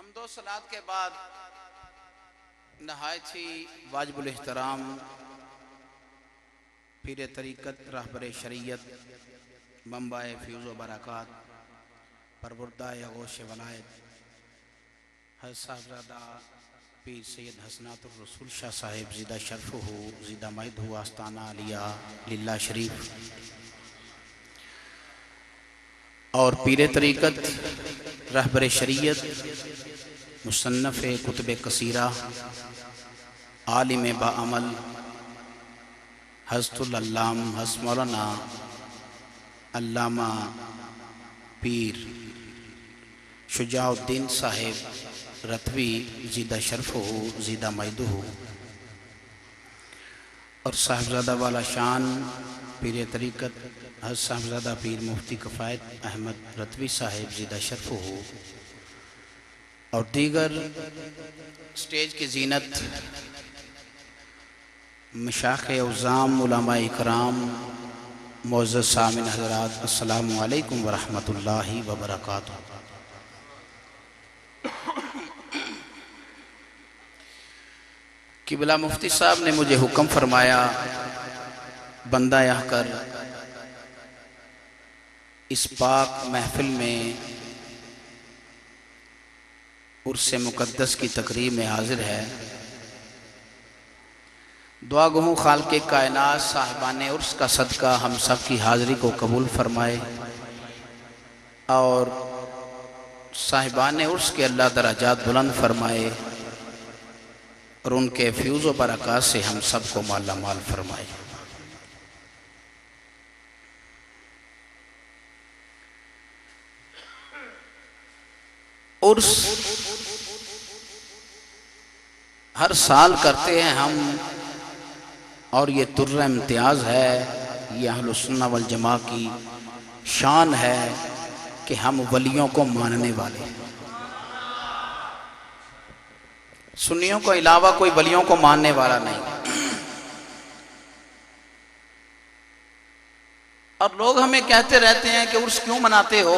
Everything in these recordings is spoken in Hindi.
हम्दो सलात के बाद नहायत ही वाजिबुल एहतराम पीर तरीक़त रहबर शरीयत मंबाए फ़्यूज़ व बरक़ात परवरदाए आगोश वलायत हज़रत साहबज़ादा पीर सैयद हसनातुर रसूल शाह साहिब ज़िदा शरफ़हू ज़िदा मैदहू आस्ताना आलिया लिल्ला शरीफ और पीर तरीक़त रहबर शरीयत मुसन्नफ़ कुतुब कसीरा आलिम बाअमल हज़रतुल अल्लाम हज़रत मौलाना अल्लामा पीर शुजाउद्दीन साहिब रतवी ज़िदा शरफ़हू ज़िदा मैदहू और साहिबज़ादा वाला शान पीर तरीक़त हज़रत साहिबज़ादा पीर मुफ्ती किफ़ायत अहमद रतवी साहिब ज़िदा शरफ़हू और दीगर स्टेज की जीनत मशाइख़ उज़्ज़ाम उलमाए इकराम मुअज़्ज़ज़ सामिन हज़रात अस्सलामु अलैकुम व रहमतुल्लाहि व बरकातुहू। किबला मुफ्ती साहब ने मुझे हुक्म फरमाया बंदा आकर इस पाक महफिल में उर्स मुक़द्दस की तकरीब में हाजिर है। दुआ गो खालिक़ कायनात साहिबाने उर्स का सदका हम सब की हाज़िरी को कबूल फरमाए और साहिबाने उर्स के अल्लाह दराजात बुलंद फरमाए और उनके फ़्यूज़ व बरक़ात से हम सब को माला माल फरमाए। उर्स हर साल करते हैं हम और ये तुर्र इम्तियाज़ है, ये अहलुस सुन्ना वल जमा की शान है कि हम वलियों को मानने वाले, सुन्नियों को अलावा कोई वलियों को मानने वाला नहीं। और लोग हमें कहते रहते हैं कि उर्स क्यों मनाते हो,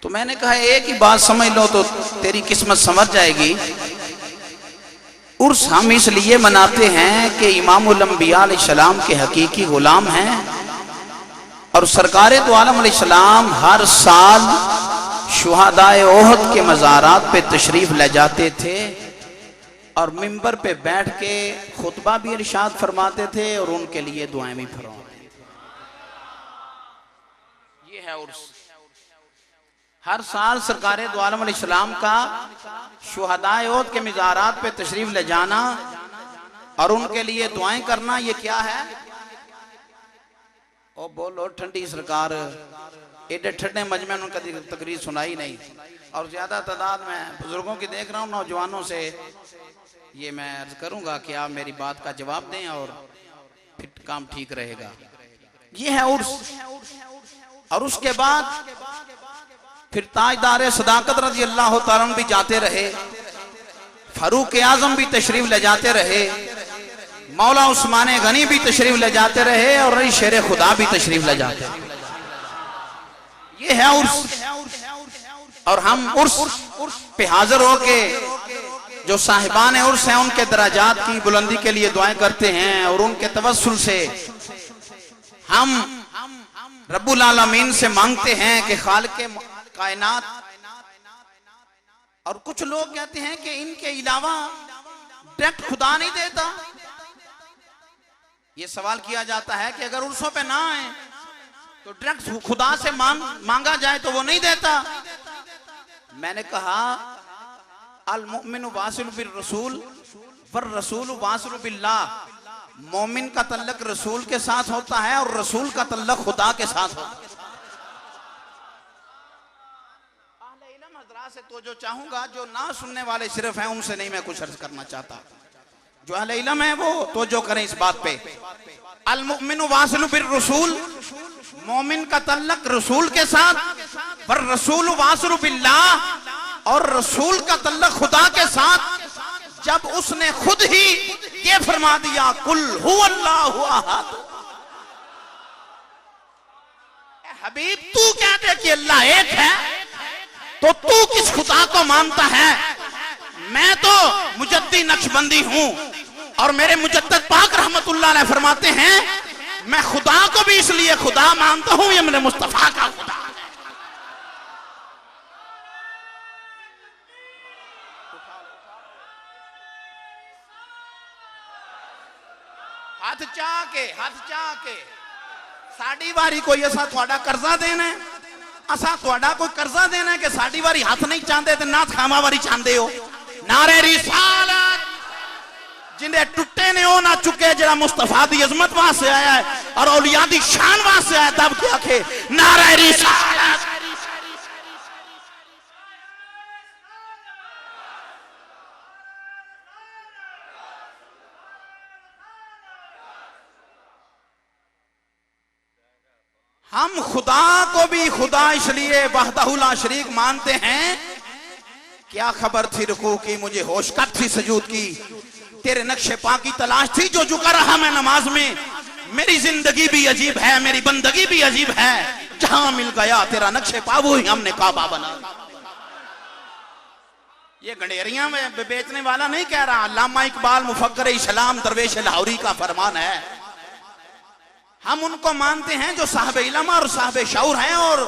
तो मैंने कहा एक ही बात समझ लो तो तेरी किस्मत समझ जाएगी। उर्स हम इसलिए मनाते हैं कि इमामुल अंबिया अलैहिस्सलाम के हकीकी गुलाम हैं और सरकारे दो आलम अलैहिस्सलाम हर साल शुहदाए ओहद के मज़ारात पे तशरीफ ले जाते थे और मिंबर पे बैठ के खुतबा भी इरशाद फरमाते थे और उनके लिए दुआएं भी फरमाते थे। ये है उर्स। हर साल सरकारे दो आलम अलैहिस्सलाम का शुहदाए ओहद के मज़ारात पे तशरीफ ले जाना और उनके लिए दुआएं करना, ये क्या है? ओ बोलो ठंडी सरकार, एडे ठंडे मजमे में कभी तकरीर सुनाई नहीं और ज्यादा तादाद में बुजुर्गों की देख रहा हूँ, नौजवानों से ये मैं अर्ज करूंगा कि आप मेरी बात का जवाब दें और फिर काम ठीक रहेगा। ये है उर्स। और उसके बाद फिर ताजदार सदाकत रज़ी अल्लाह तआला अन्हु भी जाते रहे, फारूक आजम भी तशरीफ ले जाते रहे, मौला उस्मान गनी भी तशरीफ ले जाते रहे और रई शेर खुदा भी तशरीफ ले जाते रहे। ये है उर्स। और हम उर्स पे हाजिर होके जो साहिबान उर्स हैं उनके दराजात की बुलंदी के लिए दुआएं करते हैं और उनके तवस्सुल से हम रब्बुल आलमीन से मांगते हैं कि खालिक़ कायनात। और कुछ लोग कहते हैं कि इनके अलावा डायरेक्ट खुदा नहीं देता। ये सवाल किया जाता है कि अगर उर्सों पे ना आए तो डायरेक्ट खुदा से मांगा जाए तो वो नहीं देता। मैंने कहा अल मुमिनु वासिलु बिर रसूल वर रसूलु वासिलु बिल्लाह। मोमिन का तल्लक रसूल के साथ होता है और रसूल का तल्लक खुदा के साथ होता है। अहले इल्म हज़रात से तो जो चाहूंगा, जो ना सुनने वाले सिर्फ हैं उनसे नहीं मैं कुछ अर्ज करना चाहता। जो अहले इल्म है वो तो जो करें इस बात पे। अल मुमिनु वासिलु बिर रसूल, मोमिन का तल्लक रसूल के साथ, वर रसूल वासिलु बिल्लाह और रसूल का तल्लक खुदा के साथ। जब उसने खुद ही ये फरमा दिया कुल हुवल्लाहु अहद, हबीब तू कहते कि अल्लाह एक है, तो तू किस खुदा को मानता है? मैं तो मुजद्दी नक्शबंदी हूं और मेरे मुजद्दद पाक रहमतुल्लाह अलैह फरमाते हैं मैं खुदा को भी इसलिए खुदा मानता हूं, ये मेरे मुस्तफा का खुदा है। हाथ चाह के साड़ी वारी कोई असा थोड़ा कर्जा देना है, असा थोड़ा कोई कर्जा देना है कि साड़ी वारी हाथ नहीं चाहते तो ना खामा वारी चाहते हो। नारे रिसालत जिन्हें टुटे ने वो ना चुके, जरा मुस्तफा दी अजमत वहां से आया है और औलिया दी शान वहां से आया, तब क्या के नारे रिसालत। हम खुदा को भी खुदा इसलिए वहदहु ला शरीक मानते हैं। क्या खबर थी रुकू की, मुझे होश कब थी सजूद की, तेरे नक्शे पा की तलाश थी जो झुका रहा मैं नमाज में। मेरी जिंदगी भी अजीब है, मेरी बंदगी भी अजीब है, जहां मिल गया तेरा नक्शे पा वो ही हमने काबा बना। ये गंडेरियां में बेचने वाला नहीं कह रहा, अल्लामा इकबाल मुफक्कर इस्लाम दरवेश लाहौरी का फरमान है। हम उनको मानते हैं जो साहब इल्म और साहब शऊर हैं और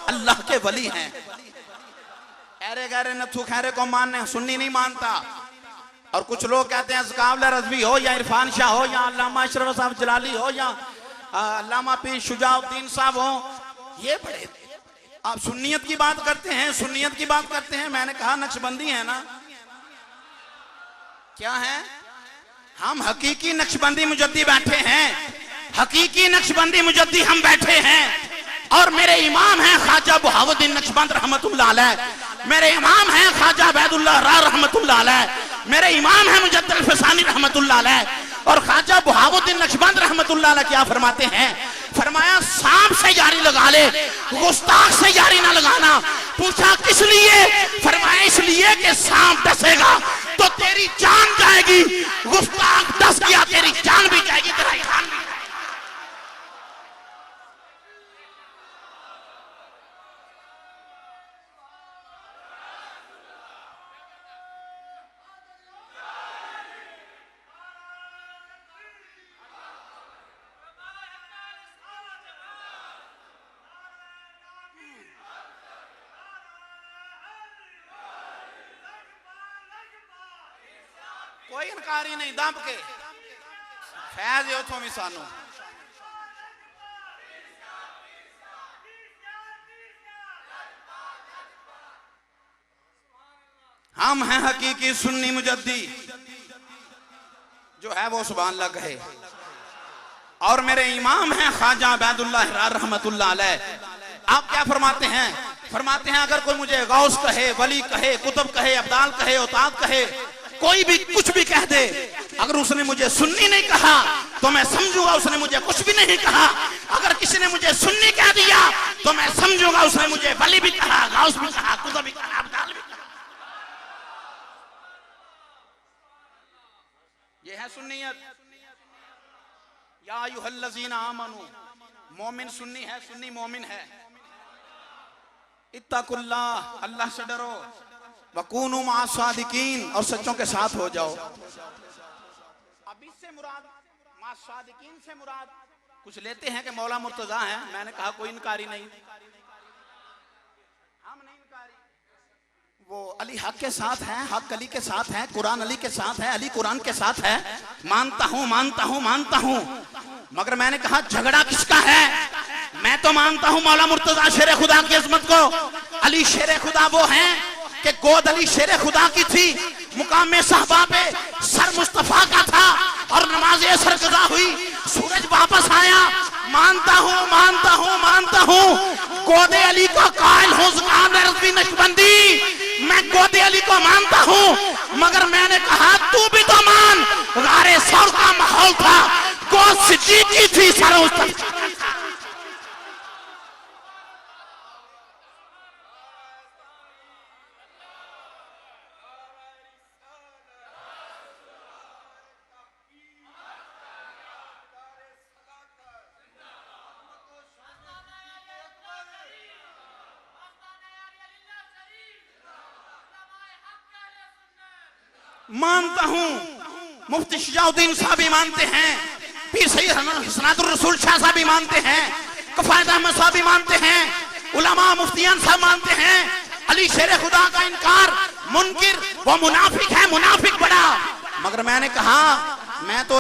अल्लाह के वली हैं। ऐरे गैरे नथु खैरे को मानने सुन्नी नहीं मानता। और कुछ लोग कहते हैं ज़कावला रज़वी हो या इरफान शाह हो या अल्लामा अशरफ साहब जलाली हो या अल्लामा पीर शुजाउद्दीन साहब हो, ये बड़े आप सुन्नियत की बात करते हैं, सुन्नियत की बात करते हैं। मैंने कहा नक्शबंदी है ना, क्या है? हम हकीकी नक्शबंदी मुजद्दी बैठे हैं, हकीकी नक्शबंदी मुजद्दी हम बैठे हैं। और मेरे इमाम हैं ख्वाजा बहाउद्दीन नक्शबंद रहमतुल्लाह अलैह, मेरे इमाम हैं ख्वाजा अबैदुल्लाह रा रहमतुल्लाह अलैह, मेरे इमाम हैं मुजद्दिद अल-फसानी रहमतुल्लाह अलैह। और ख्वाजा बहाउद्दीन नक्शबंद रहमतुल्लाह अलैह क्या फरमाते हैं? फरमाया सांप से यारी लगा ले, गुस्ताख से यारी ना लगाना। पूछा किस लिए? फरमाया इसलिए कि सांप डसेगा तो तेरी जान जाएगी, गुस्ताख डस गया तेरी जान भी जाएगी, तेरा ईमान भी। कोई इनकारी नहीं, दब के फैज है उथों भी सानू। हम हैं हकीकी सुन्नी मुजद्दी, जो है वो सुभान अल्लाह कहे। और मेरे इमाम हैं ख्वाजा अबैदुल्लाह रहमतुल्लाह अलैह। आप क्या फरमाते हैं? फरमाते हैं अगर कोई मुझे गौस कहे, वली कहे, कुतुब कहे, अब्दाल कहे, औताद कहे, कोई भी कुछ भी कह दे, अगर उसने मुझे सुन्नी नहीं कहा तो मैं समझूंगा उसने मुझे कुछ भी नहीं कहा। अगर किसी ने मुझे सुन्नी कह दिया तो मैं समझूंगा उसने मुझे वली भी कहा, गौस भी कहा, कुतुब भी कहा, अब्दाल भी कहा। ये है सुन्नियत। या अय्युहल्लज़ीना आमनू, मोमिन सुन्नी है, सुन्नी मोमिन है। इत्तकुल्लाह, अल्लाह से डरो, वकूनु मा सादिकीन, और सच्चों के साथ हो जाओ। अब इससे मुराद मा सादिकीन से मुराद कुछ लेते हैं कि मौला मुर्तजा है। मैंने कहा कोई इनकारी नहीं, हम नहीं इनकारी। वो अली हक के साथ हैं, हक अली के साथ हैं, कुरान अली के साथ है, अली कुरान के साथ है। मानता हूं मानता हूं मानता हूं, मगर मैंने कहा झगड़ा किसका है? मैं तो मानता हूं मौला मुर्तजा शेर खुदा की अजमत को। अली शेर खुदा वो हैं कि गोद अली शेर खुदा की थी, मुकाम साहबा पे सर मुस्तफा का था और नमाज असर कज़ा हुई, सूरज वापस आया। मानता हूं मानता हूं मानता हूं, गोदे अली को कायल हूं, ज़कात नक्शबंदी, मैं गोदे अली को मानता हूं। मगर मैंने कहा तू भी तो मान, गारे सौर का माहौल था, गोद सिद्दीकी थी, सर मुस्तफा। मानता हूं, मुफ्ती शिजाउद्दीन साहब भी मानते हैं, पीर सैयद हसनातुर रसूल शाह साहब भी मानते हैं, कफायत अहमद साहब भी मानते हैं, उलमा मुफ्तियान साहब मानते हैं। अली शेर खुदा का इनकार मुनकिर वो मुनाफिक है, मुनाफिक बड़ा। मगर मैंने कहा मैं तो